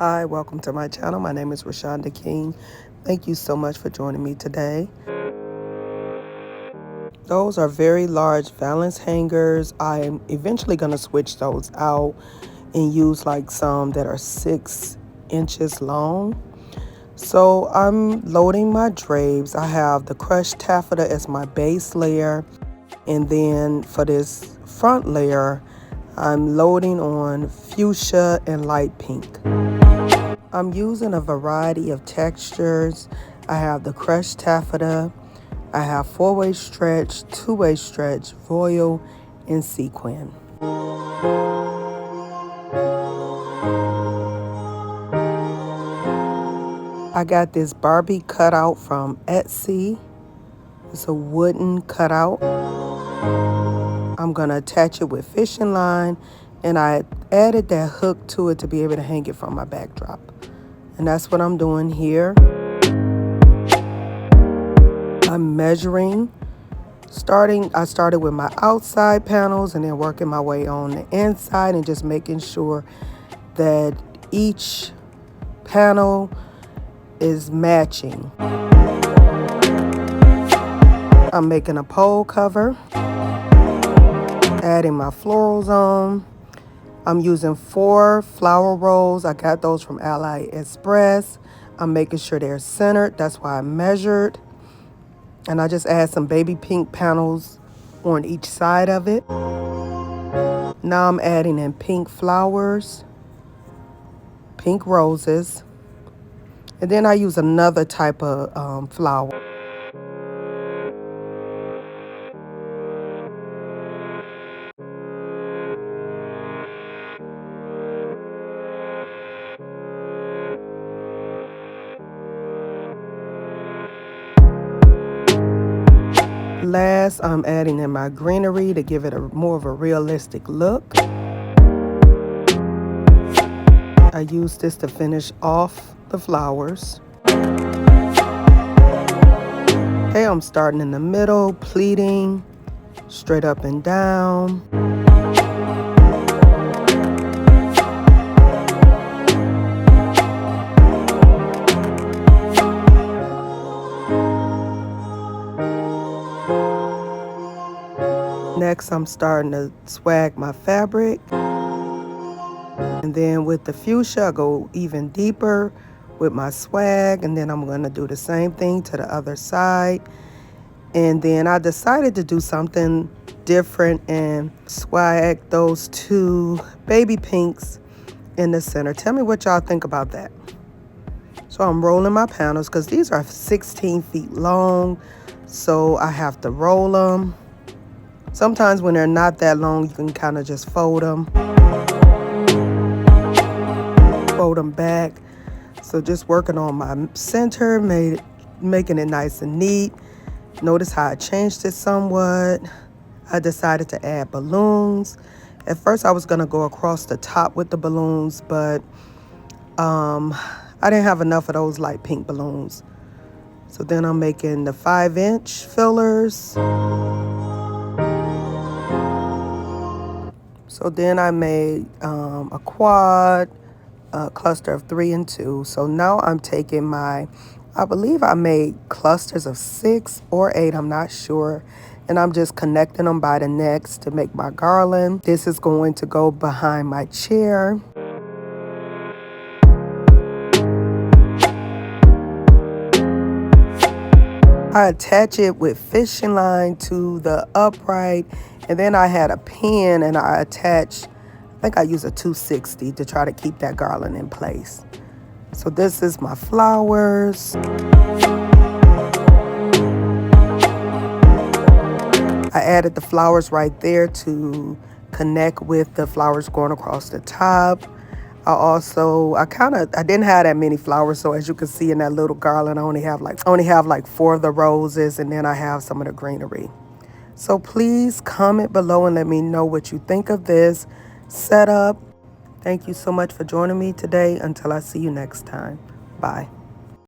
Hi, welcome to my channel. My name is Rashonda King. Thank you so much for joining me today. Those are very large valance hangers. I'm eventually going to switch those out and use like some that are 6 inches long. So I'm loading my drapes. I have the crushed taffeta as my base layer. And then for this front layer, I'm loading on fuchsia and light pink. I'm using a variety of textures. I have the crushed taffeta, I have 4-way stretch, 2-way stretch, voile, and sequin. I got this Barbie cutout from Etsy. It's a wooden cutout. I'm gonna attach it with fishing line, and I added that hook to it to be able to hang it from my backdrop. And that's what I'm doing here. I'm measuring. I started with my outside panels and then working my way on the inside and just making sure that each panel is matching. I'm making a pole cover, adding my florals on. I'm using 4 flower rolls. I got those from AliExpress. I'm making sure they're centered. That's why I measured. And I just add some baby pink panels on each side of it. Now I'm adding in pink flowers, pink roses, and then I use another type of flower. Last, I'm adding in my greenery to give it more of a realistic look. I use this to finish off the flowers. Okay, I'm starting in the middle, pleating, straight up and down. Next, I'm starting to swag my fabric. And then with the fuchsia, I go even deeper with my swag. And then I'm going to do the same thing to the other side. And then I decided to do something different and swag those 2 baby pinks in the center. Tell me what y'all think about that. So I'm rolling my panels because these are 16 feet long. So I have to roll them. Sometimes when they're not that long, you can kind of just fold them back. So just working on my center, making it nice and neat. Notice how I changed it somewhat. I decided to add balloons. At first I was gonna go across the top with the balloons, but I didn't have enough of those light pink balloons. So then I'm making the 5-inch fillers. So then I made a quad, a cluster of 3 and 2. So now I'm taking I believe I made clusters of 6 or 8, I'm not sure. And I'm just connecting them by the necks to make my garland. This is going to go behind my chair. I attach it with fishing line to the upright, and then I had a pin and I think I use a 260 to try to keep that garland in place. So this is my flowers. I added the flowers right there to connect with the flowers going across the top. I didn't have that many flowers, so as you can see in that little garland, I only have like 4 of the roses, and then I have some of the greenery. So please comment below and let me know what you think of this setup. Thank you so much for joining me today. Until I see you next time. Bye.